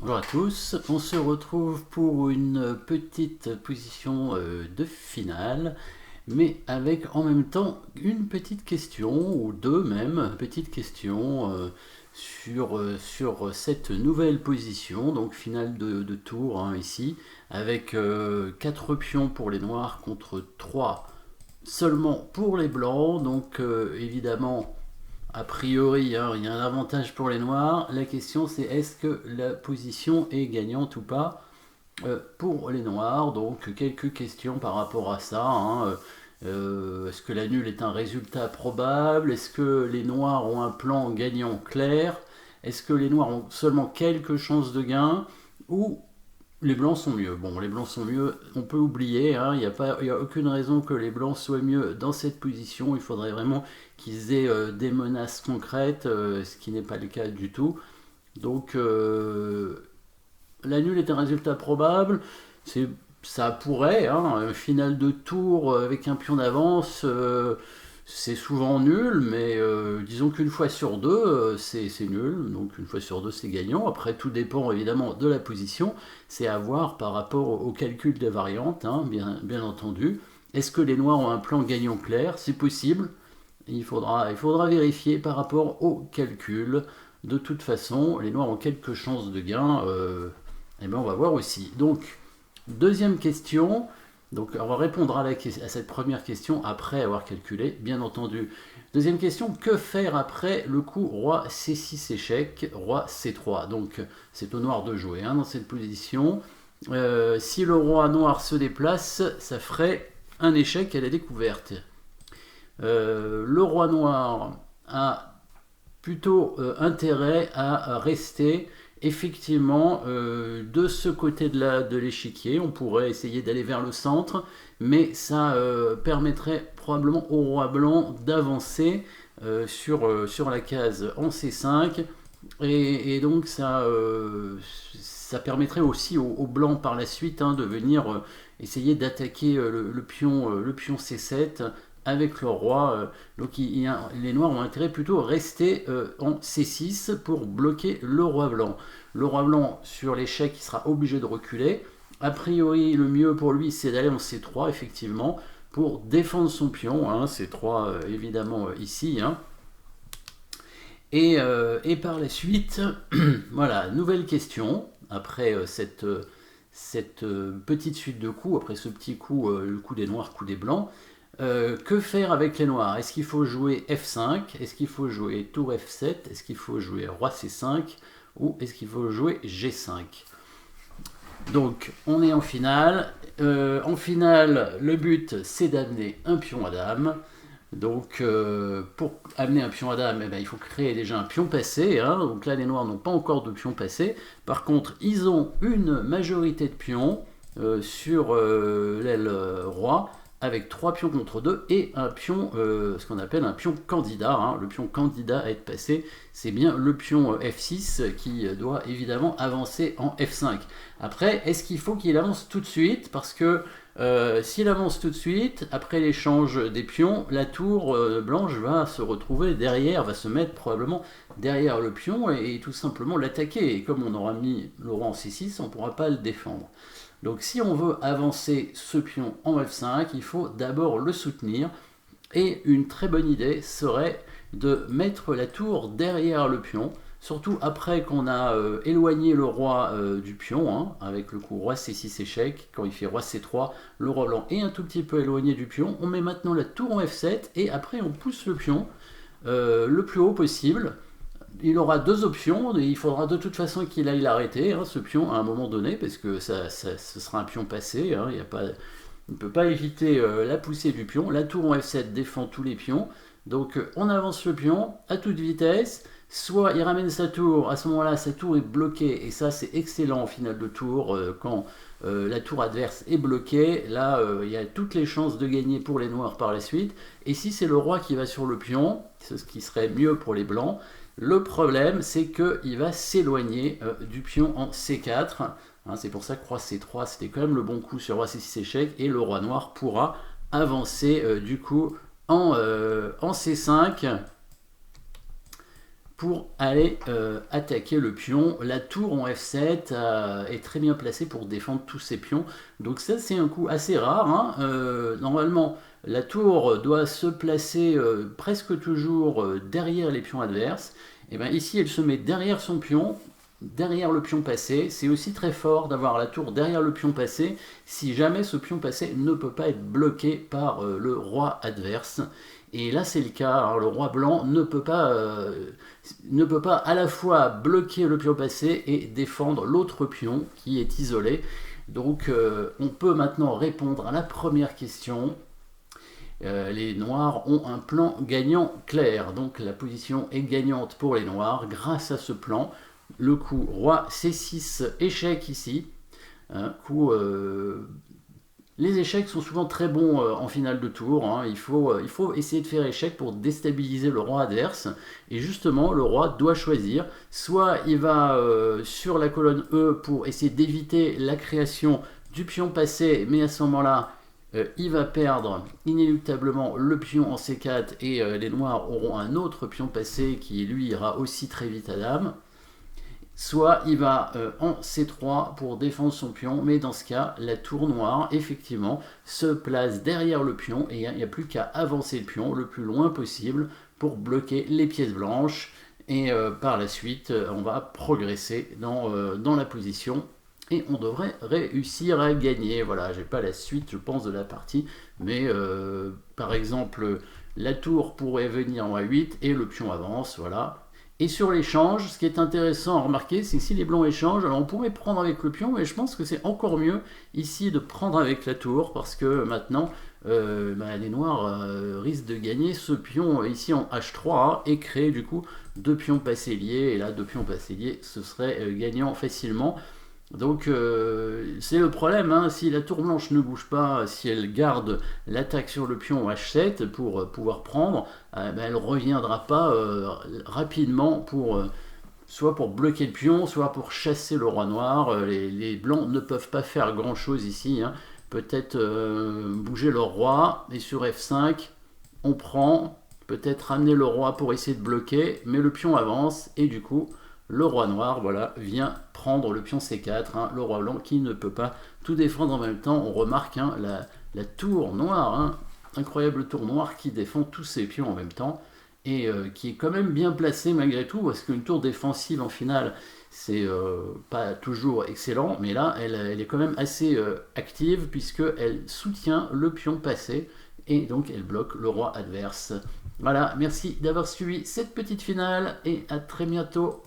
Bonjour à tous, on se retrouve pour une petite position de finale, mais avec en même temps une petite question, ou deux même, petites questions sur cette nouvelle position, donc finale de tour hein, ici, avec 4 pions pour les noirs contre 3 seulement pour les blancs, donc évidemment a priori, hein, il y a un avantage pour les noirs. La question c'est est-ce que la position est gagnante ou pas pour les noirs. Donc quelques questions par rapport à ça. Hein. Est-ce que la nulle est un résultat probable? Est-ce que les noirs ont un plan gagnant clair? Est-ce que les noirs ont seulement quelques chances de gain? Ou les blancs sont mieux. Bon, les blancs sont mieux, on peut oublier, hein, il y a aucune raison que les blancs soient mieux dans cette position. Il faudrait vraiment qu'ils aient des menaces concrètes, ce qui n'est pas le cas du tout. Donc, la nulle est un résultat probable. Ça pourrait, hein, un final de tour avec un pion d'avance, c'est souvent nul, mais disons qu'une fois sur deux, c'est nul. Donc une fois sur deux, c'est gagnant. Après, tout dépend évidemment de la position. C'est à voir par rapport au calcul des variantes, hein, bien entendu. Est-ce que les noirs ont un plan gagnant clair? C'est possible. Il faudra vérifier par rapport au calcul. De toute façon, les noirs ont quelques chances de gain. Eh bien, on va voir aussi. Donc, deuxième question. Donc, on va répondre à cette première question après avoir calculé, bien entendu. Deuxième question, que faire après le coup roi C6 échec, roi C3? Donc, c'est au noir de jouer hein, dans cette position. Si le roi noir se déplace, ça ferait un échec à la découverte. Le roi noir a plutôt intérêt à rester effectivement de ce côté de l'échiquier. On pourrait essayer d'aller vers le centre, mais ça permettrait probablement au roi blanc d'avancer sur la case en C5. Et donc ça permettrait aussi au blanc par la suite hein, de venir essayer d'attaquer le pion C7 avec le roi. Donc les noirs ont intérêt plutôt à rester en C6 pour bloquer le roi blanc. Le roi blanc sur l'échec il sera obligé de reculer. A priori le mieux pour lui c'est d'aller en C3 effectivement pour défendre son pion. Hein, C3 évidemment ici. Hein. Et par la suite, voilà, nouvelle question, après cette petite suite de coups, après ce petit coup, le coup des noirs, coup des blancs, que faire avec les noirs? Est-ce qu'il faut jouer F5? Est-ce qu'il faut jouer tour F7? Est-ce qu'il faut jouer roi C5? Ou est-ce qu'il faut jouer G5? Donc, on est en finale. En finale, le but, c'est d'amener un pion à dame. Donc, pour amener un pion à dame, eh ben, il faut créer déjà un pion passé. Hein. Donc là, les noirs n'ont pas encore de pion passé. Par contre, ils ont une majorité de pions sur l'aile roi, avec 3 pions contre 2 et un pion, ce qu'on appelle un pion candidat. Hein. Le pion candidat à être passé, c'est bien le pion F6 qui doit évidemment avancer en F5. Après, est-ce qu'il faut qu'il avance tout de suite? Parce que s'il avance tout de suite, après l'échange des pions, la tour blanche va se retrouver derrière, va se mettre probablement derrière le pion et tout simplement l'attaquer. Et comme on aura mis le roi en C6, on ne pourra pas le défendre. Donc si on veut avancer ce pion en F5, il faut d'abord le soutenir. Et une très bonne idée serait de mettre la tour derrière le pion, surtout après qu'on a éloigné le roi du pion, hein, avec le coup roi C6 échec, quand il fait roi C3, le roi blanc est un tout petit peu éloigné du pion, on met maintenant la tour en F7, et après on pousse le pion le plus haut possible. Il aura deux options, et il faudra de toute façon qu'il aille l'arrêter, hein, ce pion, à un moment donné, parce que ce sera un pion passé, hein, il ne peut pas éviter la poussée du pion. La tour en F7 défend tous les pions, donc on avance le pion à toute vitesse, soit il ramène sa tour, à ce moment-là sa tour est bloquée, et ça c'est excellent en finale de tour, quand la tour adverse est bloquée, là il y a toutes les chances de gagner pour les noirs par la suite, et si c'est le roi qui va sur le pion, c'est ce qui serait mieux pour les blancs, le problème, c'est qu'il va s'éloigner du pion en C4. Hein, c'est pour ça que roi C3, c'était quand même le bon coup sur roi C6 échec. Et le roi noir pourra avancer du coup en C5 pour aller attaquer le pion. La tour en F7 est très bien placée pour défendre tous ces pions. Donc ça c'est un coup assez rare. Hein. Normalement la tour doit se placer presque toujours derrière les pions adverses. Et bien ici elle se met derrière son pion, derrière le pion passé. C'est aussi très fort d'avoir la tour derrière le pion passé si jamais ce pion passé ne peut pas être bloqué par le roi adverse. Et là c'est le cas. Alors, le roi blanc ne peut pas à la fois bloquer le pion passé et défendre l'autre pion qui est isolé. Donc on peut maintenant répondre à la première question. Les noirs ont un plan gagnant clair, donc la position est gagnante pour les noirs grâce à ce plan. Le coup roi C6 échec ici, les échecs sont souvent très bons en finale de tour. Hein. Il faut essayer de faire échec pour déstabiliser le roi adverse. Et justement, le roi doit choisir. Soit il va sur la colonne E pour essayer d'éviter la création du pion passé, mais à ce moment-là, il va perdre inéluctablement le pion en C4 et les noirs auront un autre pion passé qui lui ira aussi très vite à dame. Soit il va en C3 pour défendre son pion, mais dans ce cas, la tour noire, effectivement, se place derrière le pion et il n'y a plus qu'à avancer le pion le plus loin possible pour bloquer les pièces blanches. Et par la suite, on va progresser dans la position et on devrait réussir à gagner. Voilà, j'ai pas la suite, je pense, de la partie, mais par exemple, la tour pourrait venir en A8 et le pion avance, voilà. Et sur l'échange, ce qui est intéressant à remarquer, c'est que si les blancs échangent, alors on pourrait prendre avec le pion, mais je pense que c'est encore mieux ici de prendre avec la tour, parce que maintenant, les noirs risquent de gagner ce pion ici en H3 et créer du coup deux pions passés liés, et là deux pions passés liés, ce serait gagnant facilement. Donc c'est le problème, hein, si la tour blanche ne bouge pas, si elle garde l'attaque sur le pion H7 pour pouvoir prendre, elle ne reviendra pas rapidement pour soit pour bloquer le pion, soit pour chasser le roi noir. Les blancs ne peuvent pas faire grand chose ici, hein. Peut-être bouger leur roi, et sur F5 on prend, peut-être amener le roi pour essayer de bloquer, mais le pion avance et du coup le roi noir, voilà, vient prendre le pion C4, hein, le roi blanc qui ne peut pas tout défendre en même temps. On remarque hein, la tour noire, hein, incroyable tour noire qui défend tous ses pions en même temps, et qui est quand même bien placée malgré tout, parce qu'une tour défensive en finale, c'est pas toujours excellent, mais là, elle est quand même assez active, puisqu'elle soutient le pion passé, et donc elle bloque le roi adverse. Voilà, merci d'avoir suivi cette petite finale, et à très bientôt.